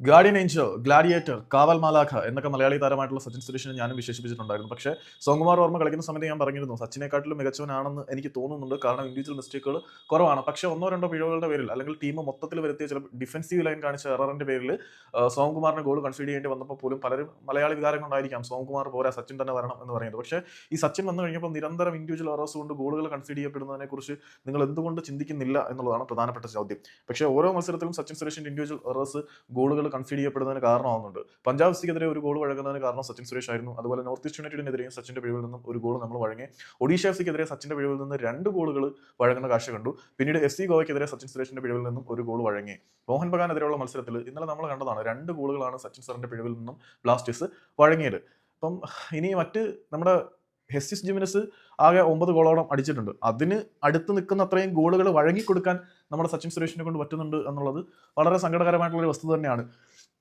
Guardian Angel, gladiator, കാവൽ മാലാഖ എന്നൊക്കെ മലയാളി താരമായിട്ടുള്ള സച്ചിൻ സുരേഷിനെ ഞാനും വിശേഷിപ്പിച്ചിട്ടുണ്ടായിരുന്നു. പക്ഷേ സോംകുമാർ വർമ്മ കളിക്കുന്ന സമയത്ത് ഞാൻ പറഞ്ഞിരുന്നു സച്ചിനെക്കാട്ടിലും മികച്ചവനാണെന്ന് എനിക്ക് തോന്നുന്നുണ്ട്. കാരണം ഇൻഡിവിജ്വൽ മിസ്റ്റേക്കുകൾ കുറവാണ്. പക്ഷേ ഒന്നോ രണ്ടോ പിഴവുകളുടെ പേരിൽ അല്ലെങ്കിൽ ടീം മൊത്തത്തിൽ വരുത്തിയ ചില ഡിഫൻസീവ് ലൈൻ കാണിച്ച എററിന്റെ പേരിൽ സോംകുമാറിന് ഗോൾ കൺസീഡ് ചെയ്യേണ്ടി വന്നപ്പോൾ പോലും പലരും മലയാളി വികാരം കൊണ്ടായിരിക്കാം സോംകുമാർ പോരാ സച്ചിൻ തന്നെ വരണം എന്ന് പറയുന്നത്. പക്ഷേ ഈ സച്ചിൻ വന്നു കഴിഞ്ഞപ്പോൾ നിരന്തരം ഇൻഡിവിജ്വൽ എറേഴ്സ് കൊണ്ട് ഗോളുകൾ കൺസീഡ് ചെയ്യപ്പെടുന്നതിനെ കുറിച്ച് നിങ്ങൾ എന്തുകൊണ്ട് ചിന്തിക്കുന്നില്ല എന്നുള്ളതാണ് പ്രധാനപ്പെട്ട ചോദ്യം. പക്ഷേ ഓരോ മത്സരത്തിലും സച്ചിൻ സുരേഷിന്റെ ഇൻഡിവിജ്വൽ എറേഴ്സ് ഗോളുകൾ കൺസീഡ് ചെയ്യപ്പെടുന്നതിന് കാരണമാകുന്നുണ്ട്. പഞ്ചാബ് എഫ്സിക്കെതിരെ ഒരു ഗോൾ വഴങ്ങുന്നതിന് കാരണം സച്ചിൻ സുരേഷ് ആയിരുന്നു. അതുപോലെ നോർത്ത് ഈസ്റ്റ് യുണൈറ്റഡിനെതിരെയും സച്ചിന്റെ പിഴവിൽ നിന്നും ഒരു ഗോൾ നമ്മൾ വഴങ്ങി. ഒഡീഷ എഫ്സിക്കെതിരെ സച്ചിന്റെ പിഴവിൽ നിന്ന് 2 ഗോളുകൾ വഴങ്ങുന്ന കാഴ്ച കണ്ടു. പിന്നീട് എഫ് സി ഗോവയ്ക്കെതിരെ സച്ചിൻ സുരേഷിന്റെ പിഴവിൽ നിന്നും ഒരു ഗോൾ വഴങ്ങി. മോഹൻ ബഗാനെതിരെയുള്ള മത്സരത്തിൽ ഇന്നലെ നമ്മൾ കണ്ടതാണ് 2 ഗോളുകളാണ് സച്ചിൻ സാറിന്റെ പിഴവിൽ നിന്നും ബ്ലാസ്റ്റേഴ്സ് വഴങ്ങിയത്. അപ്പം ഇനി മറ്റ് നമ്മുടെ ഹെസ്സിസ് ജിമിനസ് ആകെ 9 ഗോളോളം അടിച്ചിട്ടുണ്ട്. അതിന് അടുത്ത് നിൽക്കുന്ന അത്രയും ഗോളുകൾ വഴങ്ങിക്കൊടുക്കാൻ നമ്മുടെ സച്ചിൻ സുരേഷിനെ കൊണ്ട് പറ്റുന്നുണ്ട് എന്നുള്ളത് വളരെ സങ്കടകരമായിട്ടുള്ള ഒരു വസ്തുത തന്നെയാണ്.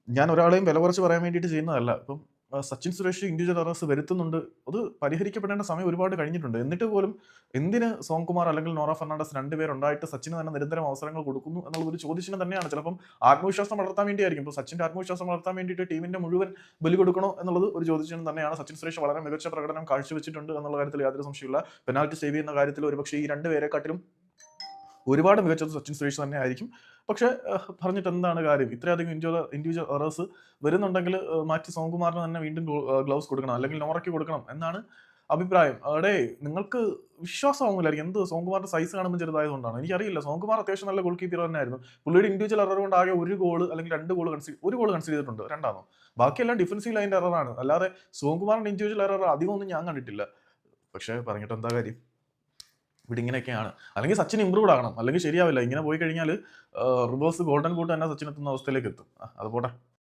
ഞാൻ ഒരാളെയും വില കുറച്ച് പറയാൻ വേണ്ടിയിട്ട് ചെയ്യുന്നതല്ല. ഇപ്പം സച്ചിൻ സുരേഷ് ഇൻഡിവിജ്വൽ എറേഴ്സ് വരുത്തുന്നുണ്ട്. അത് പരിഹരിക്കപ്പെടേണ്ട സമയം ഒരുപാട് കഴിഞ്ഞിട്ടുണ്ട്. എന്നിട്ട് പോലും എന്തിന് സോംകുമാർ അല്ലെങ്കിൽ നോറ ഫെർണാണ്ടസ് 2 പേരുണ്ടായിട്ട് സച്ചിന് തന്നെ നിരന്തരം അവസരങ്ങൾ കൊടുക്കുന്നു എന്നുള്ള ഒരു ചോദ്യചിഹ്നം തന്നെയാണ്. ചിലപ്പം ആത്മവിശ്വാസം വളർത്താൻ വേണ്ടിയായിരിക്കും. ഇപ്പോൾ സച്ചിന്റെ ആത്മവിശ്വാസം വളർത്താൻ വേണ്ടിയിട്ട് ടീമിന്റെ മുഴുവൻ ബലി കൊടുക്കണോ എന്നുള്ളത് ഒരു ചോദ്യചിഹ്നം തന്നെയാണ്. സച്ചിൻ സുരേഷ് വളരെ മികച്ച പ്രകടനം കാഴ്ചവെച്ചിട്ടുണ്ട് എന്നുള്ള കാര്യത്തിൽ യാതൊരു സംശയമില്ല. പെനാൽറ്റി സേവ് ചെയ്യുന്ന കാര്യത്തിൽ ഒരുപക്ഷെ ഈ 2 പേരെക്കാട്ടിലും ഒരുപാട് മികച്ചത് സച്ചിൻ സുരേഷ് തന്നെ ആയിരിക്കും. പക്ഷേ പറഞ്ഞിട്ട് എന്താണ് കാര്യം? ഇത്രയധികം ഇൻഡിവിജ്വൽ എറേഴ്സ് വരുന്നുണ്ടെങ്കിൽ മാറ്റി സോംകുമാറിന് തന്നെ വീണ്ടും ഗ്ലൗസ് കൊടുക്കണം, അല്ലെങ്കിൽ നോറയ്ക്ക് കൊടുക്കണം എന്നാണ് അഭിപ്രായം. അവിടെ നിങ്ങൾക്ക് വിശ്വാസമാവുന്നില്ലായിരിക്കും. എന്ത് സോംകുമാറിന്റെ സൈസ് കാണുമ്പോൾ ചെറുതായതുകൊണ്ടാണ് എനിക്കറിയില്ല. സോംകുമാർ അത്യാവശ്യം നല്ല ഗോൾ കീപ്പർ തന്നെയായിരുന്നു. പുള്ളിയുടെ ഇൻഡിവിജ്വൽ എറർ കൊണ്ട് ആകെ ഒരു ഗോൾ അല്ലെങ്കിൽ 2 ഗോൾ ഒരു ഗോൾ കൺസിഡർ ചെയ്തിട്ടുണ്ട്. രണ്ടാണോ? ബാക്കിയെല്ലാം ഡിഫൻസീവ് ലൈൻ്റെ എററാണ്. അല്ലാതെ സോംകുമാറിന്റെ ഇൻഡിവിജ്വൽ എറർ അധികമൊന്നും ഞാൻ കണ്ടിട്ടില്ല. പക്ഷേ പറഞ്ഞിട്ട് എന്താ കാര്യം? ഇവിടെ ഇങ്ങനെയൊക്കെയാണ്. അല്ലെങ്കിൽ സച്ചിൻ ഇമ്പ്രൂവ്ഡ് ആകണം, അല്ലെങ്കിൽ ശരിയാവില്ല. ഇങ്ങനെ പോയി കഴിഞ്ഞാൽ റിവേഴ്സ് ഗോൾഡൻ ബൂട്ട് തന്നെ സച്ചിൻ എത്തുന്ന അവസ്ഥയിലേക്ക് എത്തും. അത് പോട്ടെ.